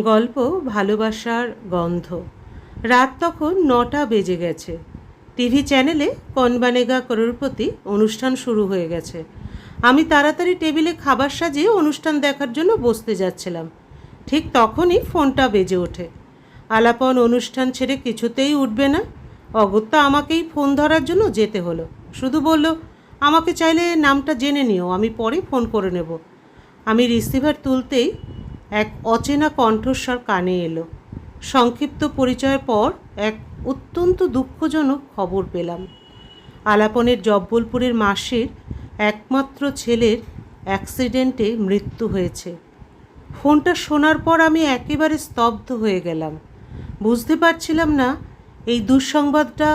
গল্প ভালোবাসার গন্ধ। রাত তখন ৯টা বেজে গেছে। টিভি চ্যানেলে কৌন বানেগা করোড়পতি অনুষ্ঠান শুরু হয়ে গেছে। আমি তাড়াতাড়ি টেবিলে খাবার সাজিয়ে অনুষ্ঠান দেখার জন্য বসতে যাচ্ছিলাম। ঠিক তখনই ফোনটা বেজে ওঠে। আলাপন অনুষ্ঠান ছেড়ে কিছুতেই উঠবে না। অগত্যা আমাকেই ফোন ধরার জন্য যেতে হলো। শুধু বলল, আমাকে চাইলে নামটা জেনে নিও, আমি পরে ফোন করে নেব। আমি রিসিভার তুলতেই এক অচেনা কণ্ঠস্বর কানে এলো। সংক্ষিপ্ত পরিচয়ের পর এক অত্যন্ত দুঃখজনক খবর পেলাম। আলাপনের জব্বলপুরের মাসির একমাত্র ছেলের অ্যাক্সিডেন্টে মৃত্যু হয়েছে। ফোনটা শোনার পর আমি একেবারে স্তব্ধ হয়ে গেলাম। বুঝতে পারছিলাম না এই দুঃসংবাদটা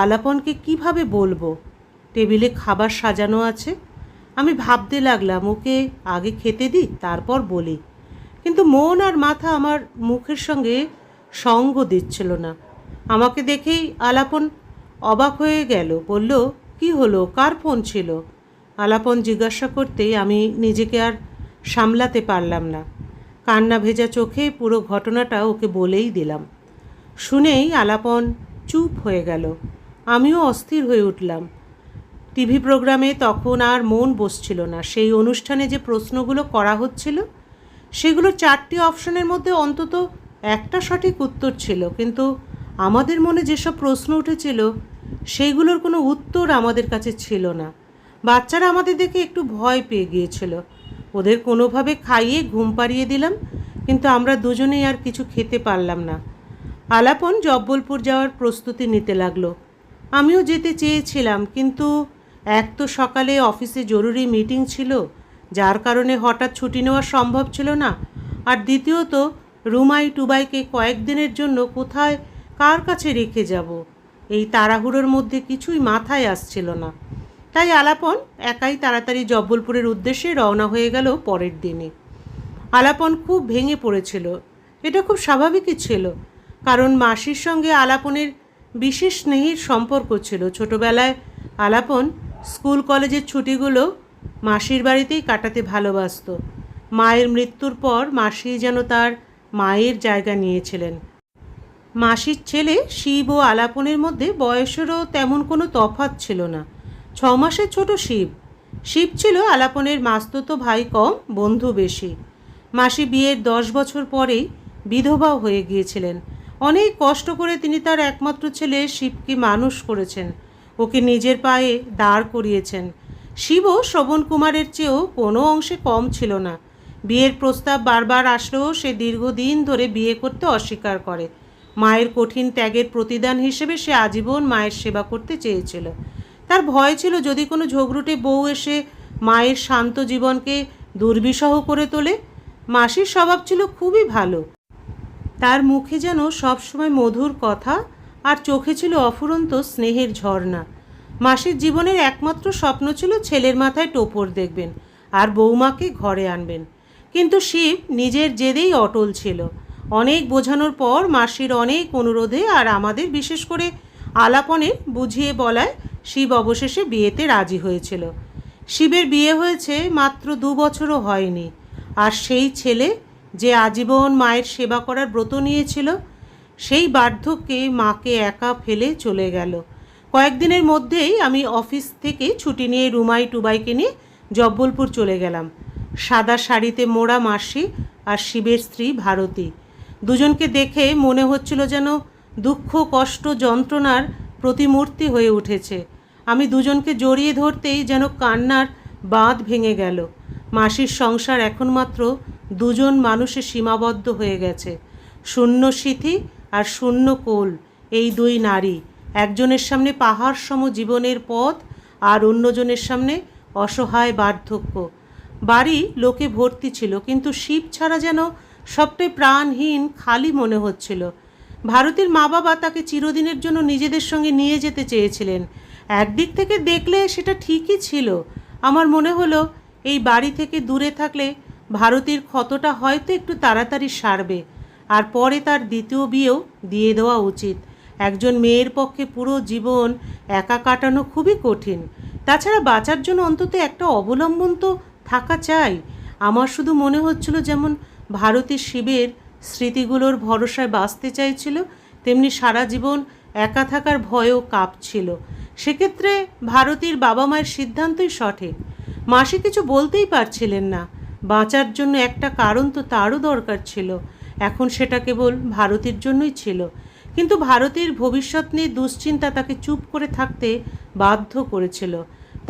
আলাপনকে কিভাবে বলবো। টেবিলে খাবার সাজানো আছে। আমি ভাবতে লাগলাম, ওকে আগে খেতে দিই, তারপর বলি। কিন্তু মন আর মাথা আমার মুখের সঙ্গে সঙ্গ দিচ্ছিল না। আমাকে দেখেই আলাপন অবাক হয়ে গেল। বলল, কি হলো, কার ফোন ছিল? আলাপন জিজ্ঞাসা করতেই আমি নিজেকে আর সামলাতে পারলাম না। কান্না ভেজা চোখে পুরো ঘটনাটা ওকে বলেই দিলাম। শুনেই আলাপন চুপ হয়ে গেল। আমিও অস্থির হয়ে উঠলাম। টিভি প্রোগ্রামে তখন আর মন বসছিল না। সেই অনুষ্ঠানে যে প্রশ্নগুলো করা হচ্ছিল সেগুলো 4টি অপশনের মধ্যে অন্তত একটা সঠিক উত্তর ছিল, কিন্তু আমাদের মনে যেসব প্রশ্ন উঠেছিল সেইগুলোর কোনো উত্তর আমাদের কাছে ছিল না। বাচ্চারা আমাদের দেখে একটু ভয় পেয়ে গিয়েছিল। ওদের কোনোভাবে খাইয়ে ঘুম পাড়িয়ে দিলাম, কিন্তু আমরা দুজনেই আর কিছু খেতে পারলাম না। আলাপন জব্বলপুর যাওয়ার প্রস্তুতি নিতে লাগলো। আমিও যেতে চেয়েছিলাম, কিন্তু এক তো সকালে অফিসে জরুরি মিটিং ছিল, যার কারণে হঠাৎ ছুটি নেওয়া সম্ভব ছিল না। আর দ্বিতীয়ত, রুমাই টুবাইকে কয়েকদিনের জন্য কোথায় কার কাছে রেখে যাব, এই তাড়াহুড়োর মধ্যে কিছুই মাথায় আসছিল না। তাই আলাপন একাই তাড়াতাড়ি জব্বলপুরের উদ্দেশ্যে রওনা হয়ে গেল পরের দিনে। আলাপন খুব ভেঙে পড়েছিল। এটা খুব স্বাভাবিকই ছিল, কারণ মাসির সঙ্গে আলাপনের বিশেষ স্নেহের সম্পর্ক ছিল। ছোটোবেলায় আলাপন স্কুল কলেজের ছুটিগুলো মাসির বাড়িতেই কাটাতে ভালোবাসত। মায়ের মৃত্যুর পর মাসি যেন তার মায়ের জায়গা নিয়েছিলেন। মাসির ছেলে শিব ও আলাপনের মধ্যে বয়সেরও তেমন কোনো তফাৎ ছিল না। 6 মাসের ছোট শিব। শিব ছিল আলাপনের মাস্তুতো ভাই কম, বন্ধু বেশি। মাসি বিয়ের 10 বছর পরেই বিধবাও হয়ে গিয়েছিলেন। অনেক কষ্ট করে তিনি তার একমাত্র ছেলে শিবকে মানুষ করেছেন, ওকে নিজের পায়ে দাঁড় করিয়েছেন। শিবও শ্রবণ কুমারের চেয়েও কোনো অংশে কম ছিল না। বিয়ের প্রস্তাব বারবার আসলেও সে দীর্ঘদিন ধরে বিয়ে করতে অস্বীকার করে। মায়ের কঠিন ত্যাগের প্রতিদান হিসেবে সে আজীবন মায়ের সেবা করতে চেয়েছিল। তার ভয় ছিল যদি কোনো ঝগড়ুটে বউ এসে মায়ের শান্ত জীবনকে দুর্বিষহ করে তোলে। মাসির স্বভাব ছিল খুবই ভালো। তার মুখে যেন সবসময় মধুর কথা, আর চোখে ছিল অফুরন্ত স্নেহের ঝর্ণা। মাসির জীবনের একমাত্র স্বপ্ন ছিল ছেলের মাথায় টোপর দেখবেন আর বৌমাকে ঘরে আনবেন। কিন্তু শিব নিজের জেদেই অটল ছিল। অনেক বোঝানোর পর, মাসির অনেক অনুরোধে আর আমাদের বিশেষ করে আলাপনের বুঝিয়ে বলায় শিব অবশেষে বিয়েতে রাজি হয়েছিল। শিবের বিয়ে হয়েছে মাত্র 2 বছরও হয়নি, আর সেই ছেলে যে আজীবন মায়ের সেবা করার ব্রত নিয়েছিল, সেই বার্ধক্যে মাকে একা ফেলে চলে গেল। কয়েকদিনের মধ্যেই আমি অফিস থেকে ছুটি নিয়ে রুমাই টুবাইকে নিয়ে জব্বলপুর চলে গেলাম। সাদা শাড়িতে মোড়া মাসি আর শিবের স্ত্রী ভারতী। দুজনকে দেখে মনে হচ্ছিল যেন দুঃখ, কষ্ট, যন্ত্রণার প্রতিমূর্তি হয়ে উঠেছে। আমি দুজনকে জড়িয়ে ধরতেই যেন কান্নার বাঁধ ভেঙে গেল। মাসির সংসার এখন মাত্র 2জন মানুষে সীমাবদ্ধ হয়ে গেছে। শূন্য সিথি আর শূন্য কোল, এই 2 নারী। একজনের সামনে পাহাড় সম জীবনের পথ, আর অন্যজনের সামনে অসহায় বার্ধক্য। বাড়ি লোকে ভর্তি ছিল, কিন্তু শিব ছাড়া যেন সবটাই প্রাণহীন, খালি মনে হচ্ছিল। ভারতীর মা বাবা তাকে চিরদিনের জন্য নিজেদের সঙ্গে নিয়ে যেতে চেয়েছিলেন। একদিক থেকে দেখলে সেটা ঠিকই ছিল। আমার মনে হলো এই বাড়ি থেকে দূরে থাকলে ভারতীর ক্ষতটা হয়তো একটু তাড়াতাড়ি সারবে, আর পরে তার দ্বিতীয় বিয়েও দিয়ে দেওয়া উচিত। একজন মেয়ের পক্ষে পুরো জীবন একা কাটানো খুবই কঠিন। তাছাড়া বাঁচার জন্য অন্তত একটা অবলম্বন তো থাকা চাই। আমার শুধু মনে হচ্ছিল যেমন ভারতীর শিবের স্মৃতিগুলোর ভরসায় বাঁচতে চাইছিল, তেমনি সারা জীবন একা থাকার ভয়ও কাঁপছিল। সেক্ষেত্রে ভারতীর বাবা মায়ের সিদ্ধান্তই সঠিক। মাসি কিছু বলতেই পারছিলেন না। বাঁচার জন্য একটা কারণ তো তারও দরকার ছিল। এখন সেটা কেবল ভারতীর জন্যই ছিল। কিন্তু ভারতীর ভবিষ্যৎ নিয়ে দুশ্চিন্তা তাকে চুপ করে থাকতে বাধ্য করেছিল।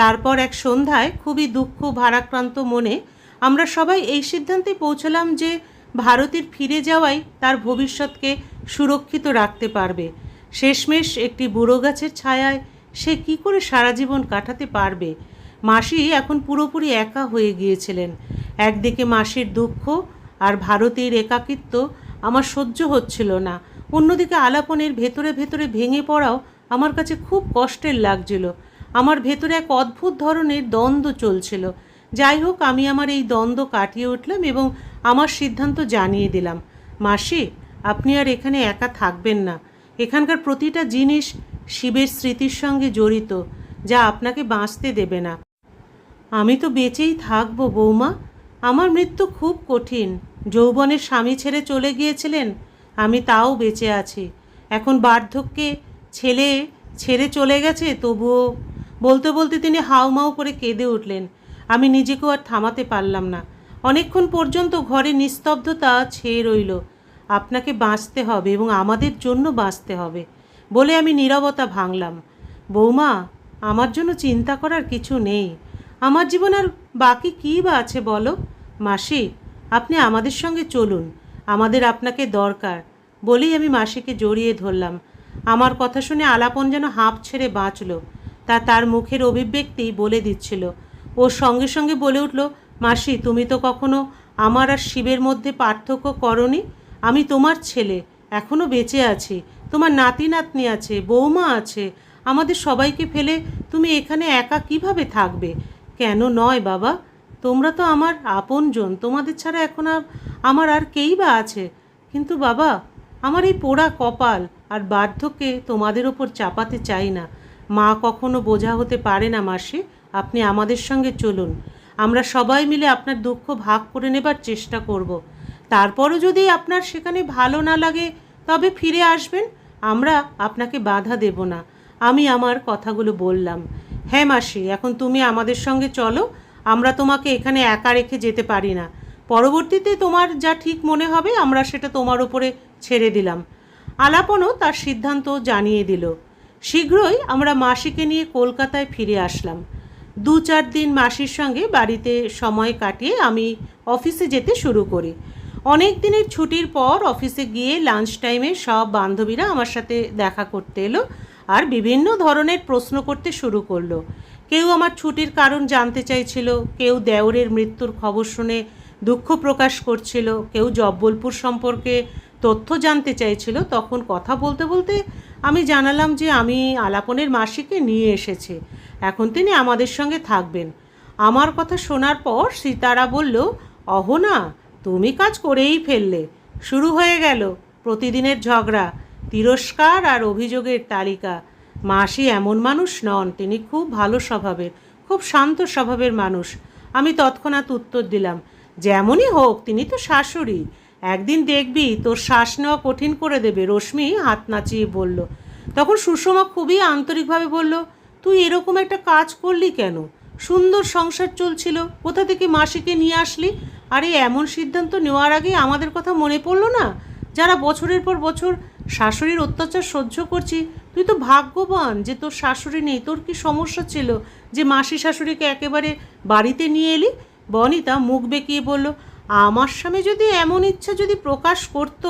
তারপর এক সন্ধ্যায় খুবই দুঃখ ভারাক্রান্ত মনে আমরা সবাই এই সিদ্ধান্তে পৌঁছলাম যে ভারতীর ফিরে যাওয়াই তার ভবিষ্যৎকে সুরক্ষিত রাখতে পারবে। শেষমেশ একটি বুড়ো গাছের ছায়ায় সে কি করে সারা জীবন কাটাতে পারবে? মাসি এখন পুরোপুরি একা হয়ে গিয়েছিলেন। একদিকে মাসির দুঃখ আর ভারতীর একাকিত্ব আমার সহ্য হচ্ছিল না। অন্যদিকে আলাপনের ভেতরে ভেতরে ভেঙে পড়াও আমার কাছে খুব কষ্টের লাগছিল। আমার ভেতরে এক অদ্ভুত ধরনের দ্বন্দ্ব চলছিল। যাই হোক, আমি আমার এই দ্বন্দ্ব কাটিয়ে উঠলাম এবং আমার সিদ্ধান্ত জানিয়ে দিলাম, মাসি, আপনি আর এখানে একা থাকবেন না। এখানকার প্রতিটা জিনিস শিবের স্মৃতির সঙ্গে জড়িত, যা আপনাকে বাঁচতে দেবে না। আমি তো বেঁচেই থাকবো বৌমা। আমার মৃত্যু খুব কঠিন। যৌবনের স্বামী ছেড়ে চলে গিয়েছিলেন, আমি তাও বেঁচে আছি। এখন বার্ধক্যে ছেলে ছেড়ে চলে গেছে, তবুও। বলতে বলতে তিনি হাউমাউ করে কেঁদে উঠলেন। আমি নিজেকেও আর থামাতে পারলাম না। অনেকক্ষণ পর্যন্ত ঘরে নিস্তব্ধতা ছেয়ে রইল। আপনাকে বাঁচতে হবে এবং আমাদের জন্য বাঁচতে হবে বলে আমি নীরবতা ভাঙলাম। বৌমা, আমার জন্য চিন্তা করার কিছু নেই। আমার জীবন আর বাকি কী বা আছে বলো? মাসি, আপনি আমাদের সঙ্গে চলুন, আমাদের আপনাকে দরকার বলেই আমি মাসিকে জড়িয়ে ধরলাম। আমার কথা শুনে আলাপন যেন হাঁপ ছেড়ে বাঁচল। তার মুখের অভিব্যক্তি বলে দিচ্ছিল। ও সঙ্গে সঙ্গে বলে উঠল, মাসি, তুমি তো কখনো আমার আর শিবের মধ্যে পার্থক্য করনি। আমি তোমার ছেলে, এখনও বেঁচে আছি। তোমার নাতি নাতনি আছে, বৌমা আছে। আমাদের সবাইকে ফেলে তুমি এখানে একা কিভাবে থাকবে? কেন নয় বাবা, তোমরা তো আমার আপনজন। তোমাদের ছাড়া এখন আমার আর কেই বা আছে? কিন্তু বাবা, আমার এই পোড়া কপাল আর বার্ধক্যে তোমাদের ওপর চাপাতে চাই না। মা কখনো বোঝা হতে পারে না মাসি। আপনি আমাদের সঙ্গে চলুন, আমরা সবাই মিলে আপনার দুঃখ ভাগ করে নেবার চেষ্টা করব। তারপরও যদি আপনার সেখানে ভালো না লাগে তবে ফিরে আসবেন, আমরা আপনাকে বাধা দেব না। আমি আমার কথাগুলো বললাম। হ্যাঁ মাসি, এখন তুমি আমাদের সঙ্গে চলো। আমরা তোমাকে এখানে একা রেখে যেতে পারি না। পরবর্তীতে তোমার যা ঠিক মনে হবে আমরা সেটা তোমার উপরে ছেড়ে দিলাম। আলাপনও তার সিদ্ধান্ত জানিয়ে দিল। শীঘ্রই আমরা মাসিকে নিয়ে কলকাতায় ফিরে আসলাম। 2-4 দিন মাসির সঙ্গে বাড়িতে সময় কাটিয়ে আমি অফিসে যেতে শুরু করি। অনেক দিনের ছুটির পর অফিসে গিয়ে লাঞ্চ টাইমে সব বান্ধবীরা আমার সাথে দেখা করতে এলো আর বিভিন্ন ধরনের প্রশ্ন করতে শুরু করলো। কেউ আমার ছুটির কারণ জানতে চাইছিল, কেউ দেওরের মৃত্যুর খবর শুনে দুঃখ প্রকাশ করছিল, কেউ জব্বলপুর সম্পর্কে তথ্য জানতে চাইছিল। তখন কথা বলতে বলতে আমি জানালাম যে আমি আলাপনের মাসিকে নিয়ে এসেছি, এখন তিনি আমাদের সঙ্গে থাকবেন। আমার কথা শোনার পর সীতারা বলল, অহনা, তুমি কাজ করেই ফেললে। শুরু হয়ে গেল প্রতিদিনের ঝগড়া, তিরস্কার আর অভিযোগের তালিকা। মাসি এমন মানুষ নন, তিনি খুব ভালো স্বভাবের, খুব শান্ত স্বভাবের মানুষ। আমি তৎক্ষণাৎ উত্তর দিলাম, যেমনই হোক তিনি তো শাশুড়ি, একদিন দেখবি তোর শ্বাস নেওয়া কঠিন করে দেবে। রশ্মি হাত নাচিয়ে বলল। তখন সুষমা খুবই আন্তরিকভাবে বলল, তুই এরকম একটা কাজ করলি কেন? সুন্দর সংসার চলছিল, কোথা থেকে মাসিকে নিয়ে আসলি? আরে এমন সিদ্ধান্ত নেওয়ার আগে আমাদের কথা মনে পড়লো না? যারা বছরের পর বছর শাশুড়ির অত্যাচার সহ্য করছি, তুই তো ভাগ্যবান যে তোর শাশুড়ি নেই। তোর কি সমস্যা ছিল যে মাসি শাশুড়িকে একেবারে বাড়িতে নিয়ে এলি? বনিতা মুখ বেঁকিয়ে বলল, আমার স্বামী যদি এমন ইচ্ছা যদি প্রকাশ করত,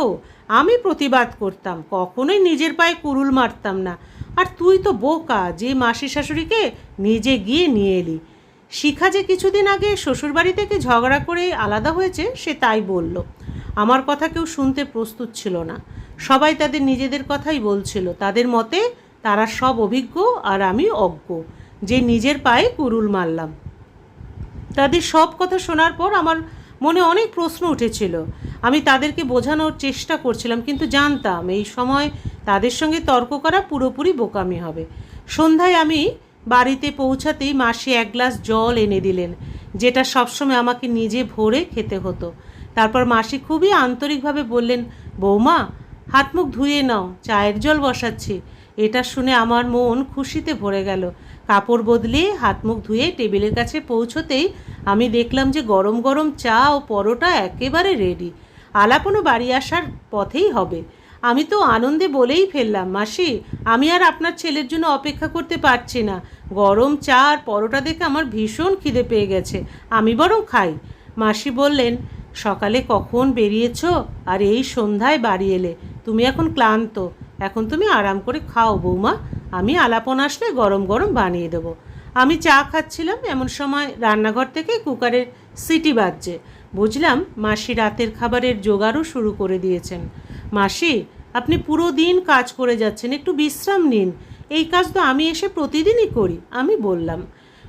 আমি প্রতিবাদ করতাম, কখনোই নিজের পায়ে কুরুল মারতাম না। আর তুই তো বোকা যে মাসি শাশুড়িকে নিজে গিয়ে নিয়ে এলি। শিখা যে কিছুদিন আগে শ্বশুরবাড়ি থেকে ঝগড়া করে আলাদা হয়েছে, সে তাই বলল। আমার কথা কেউ শুনতে প্রস্তুত ছিল না। সবাই তাদের নিজেদের কথাই বলছিল। তাদের মতে তারা সব অভিজ্ঞ আর আমি অজ্ঞ, যে নিজের পায়ে কুরুল মারলাম। তাদের সব কথা শোনার পর আমার মনে অনেক প্রশ্ন উঠেছিল। আমি তাদেরকে বোঝানোর চেষ্টা করছিলাম, কিন্তু জানতাম এই সময় তাদের সঙ্গে তর্ক করা পুরোপুরি বোকামি হবে। সন্ধ্যায় আমি বাড়িতে পৌঁছাতেই মাসি 1 গ্লাস জল এনে দিলেন, যেটা সবসময় আমাকে নিজে ভরে খেতে হতো। তারপর মাসি খুবই আন্তরিকভাবে বললেন, বৌমা হাত মুখ ধুয়ে নাও, চায়ের জল বসাচ্ছি। এটা শুনে আমার মন খুশিতে ভরে গেল। কাপড় বদলে হাত মুখ ধুয়ে টেবিলের কাছে পৌঁছতেই আমি দেখলাম যে গরম গরম চা ও পরোটা একেবারে রেডি। আলাপনও বাড়ি আসার পথেই হবে। আমি তো আনন্দে বলেই ফেললাম, মাসি আমি আর আপনার ছেলের জন্য অপেক্ষা করতে পারছি না। গরম চা আর পরোটা দেখে আমার ভীষণ খিদে পেয়ে গেছে, আমি বরং খাই। মাসি বললেন, সকালে কখন বেরিয়েছ আর এই সন্ধ্যায় বাড়ি এলে, তুমি এখন ক্লান্ত, এখন তুমি আরাম করে খাও বৌমা, আমি আলাপন আসলে গরম গরম বানিয়ে দেবো। আমি চা খাচ্ছিলাম, এমন সময় রান্নাঘর থেকে কুকারের সিটি বাজছে। বুঝলাম মাসি রাতের খাবারের জোগাড়ও শুরু করে দিয়েছেন। মাসি আপনি পুরো দিন কাজ করে যাচ্ছেন, একটু বিশ্রাম নিন। এই কাজ তো আমি এসে প্রতিদিনই করি। আমি বললাম,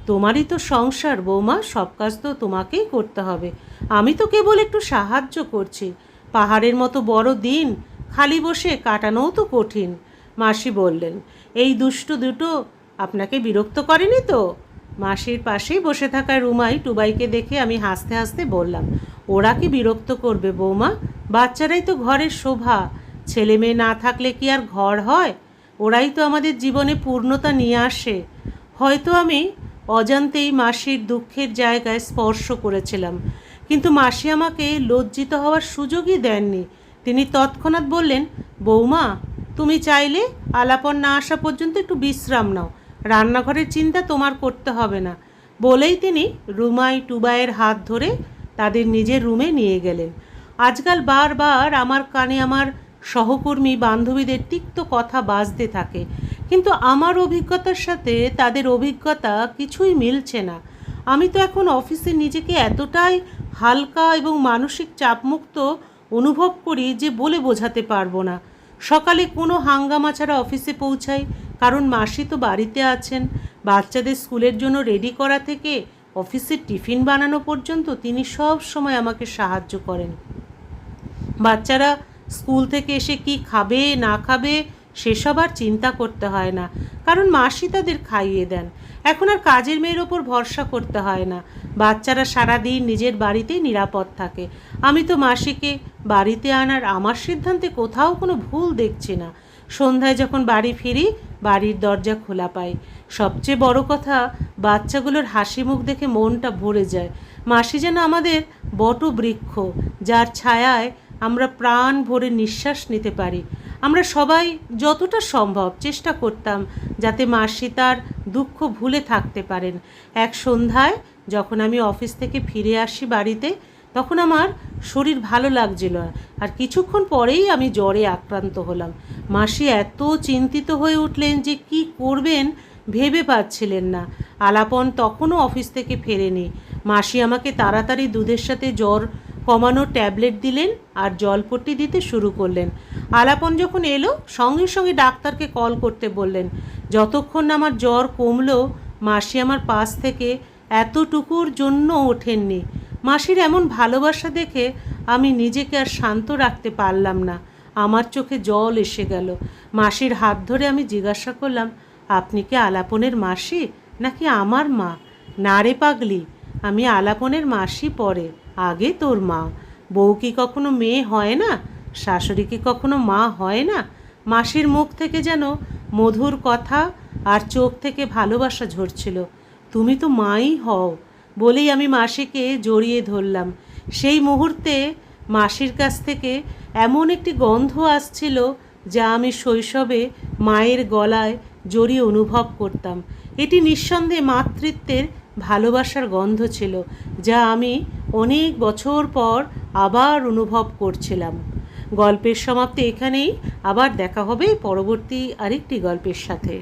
তোমারই তো সংসার বৌমা, সব কাজ তো তোমাকেই করতে হবে, আমি তো কেবল একটু সাহায্য করছি। পাহাড়ের মতো বড় দিন খালি বসে কাটানোও তো কঠিন। মাসি বললেন, এই দুষ্টু দুটো আপনাকে বিরক্ত করেনি তো? মাসির পাশেই বসে থাকা রুমাই টুবাইকে দেখে আমি হাসতে হাসতে বললাম, ওরা কি বিরক্ত করবে বৌমা, বাচ্চারাই তো ঘরের শোভা, ছেলে মেয়ে না থাকলে কি আর ঘর হয়? ওরাই তো আমাদের জীবনে পূর্ণতা নিয়ে আসে। হয়তো আমি অজান্তেই মাসির দুঃখের জায়গায় স্পর্শ করেছিলাম, কিন্তু মাসি আমাকে লজ্জিত হওয়ার সুযোগই দেননি। তিনি তৎক্ষণাৎ বললেন, বৌমা তুমি চাইলে আলাপন না আসা পর্যন্ত একটু বিশ্রাম নাও, রান্নাঘরের চিন্তা তোমার করতে হবে না। বলেই তিনি রুমাই টুবাইয়ের হাত ধরে তাদের নিজের রুমে নিয়ে গেলেন। আজকাল বারবার আমার কানে আমার সহকর্মী বান্ধবীদের তিক্ত কথা বাজতে থাকে, কিন্তু আমার অভিজ্ঞতার সাথে তাদের অভিজ্ঞতা কিছুই মিলছে না। আমি তো এখন অফিসে নিজেকে এতটাই হালকা এবং মানসিক চাপমুক্ত অনুভব করি যে বলে বোঝাতে পারবো না। সকালে কোনো হাঙ্গামা ছাড়া অফিসে পৌঁছাই, কারণ মাসি তো বাড়িতে আছেন। বাচ্চাদের স্কুলের জন্য রেডি করা থেকে অফিসের টিফিন বানানো পর্যন্ত তিনি সব সময় আমাকে সাহায্য করেন। বাচ্চারা স্কুল থেকে এসে কি খাবে না খাবে সেসব আর চিন্তা করতে হয় না, কারণ মাসি তাদের খাইয়ে দেন। এখন আর কাজের মেয়ের ওপর ভরসা করতে হয় না। বাচ্চারা সারাদিন নিজের বাড়িতেই নিরাপদ থাকে। আমি তো মাসিকে বাড়িতে আনার আমার সিদ্ধান্তে কোথাও কোনো ভুল দেখছি না। সন্ধ্যায় যখন বাড়ি ফিরি, বাড়ির দরজা খোলা পাই। সবচেয়ে বড় কথা, বাচ্চাগুলোর হাসি মুখ দেখে মনটা ভরে যায়। মাসি যেন আমাদের বটবৃক্ষ, যার ছায়ায় আমরা প্রাণ ভরে নিঃশ্বাস নিতে পারি। আমরা সবাই যতটা সম্ভব চেষ্টা করতাম যাতে মাসি তার দুঃখ ভুলে থাকতে পারেন। এক সন্ধ্যায় যখন আমি অফিস থেকে ফিরে আসি বাড়িতে, তখন আমার শরীর ভালো লাগছিল না, আর কিছুক্ষণ পরেই আমি জ্বরে আক্রান্ত হলাম। মাসি এত চিন্তিত হয়ে উঠলেন যে কি করবেন ভেবে পাচ্ছিলেন না। আলাপন তখনও অফিস থেকে ফেরেনি। মাসি আমাকে তাড়াতাড়ি দুধের সাথে জ্বর কমানোর ট্যাবলেট দিলেন আর জলপট্টি দিতে শুরু করলেন। আলাপন যখন এলো, সঙ্গে সঙ্গে ডাক্তারকে কল করতে বললেন। যতক্ষণ না আমার জ্বর কমলো, মাসি আমার পাশ থেকে এতটুকুর জন্য ওঠেননি। মাসির এমন ভালোবাসা দেখে আমি নিজেকে আর শান্ত রাখতে পারলাম না। আমার চোখে জল এসে গেল। মাসির হাত ধরে আমি জিজ্ঞাসা করলাম, আপনি কি আলাপনের মাসি নাকি আমার মা? না রে পাগলি, আমি আলাপনের মাসি পরে, আগে তোর মা। বউ কি কখনো মেয়ে হয় না? শাশুড়ি কি কখনো মা হয় না? মাসির মুখ থেকে যেন মধুর কথা আর চোখ থেকে ভালোবাসা ঝরছিল। তুমি তো মাই হও, বলেই আমি মাসিকে জড়িয়ে ধরলাম। সেই মুহূর্তে মাসির কাছ থেকে এমন একটি গন্ধ আসছিল যা আমি শৈশবে মায়ের গলায় জড়িয়ে অনুভব করতাম। এটি নিঃসন্দেহে মাতৃত্বের ভালোবাসার গন্ধ ছিল, যা আমি অনেক বছর পর আবার অনুভব করছিলাম। গল্পের সমাপ্তি এখানেই। আবার দেখা হবে পরবর্তী আরেকটি গল্পের সাথে।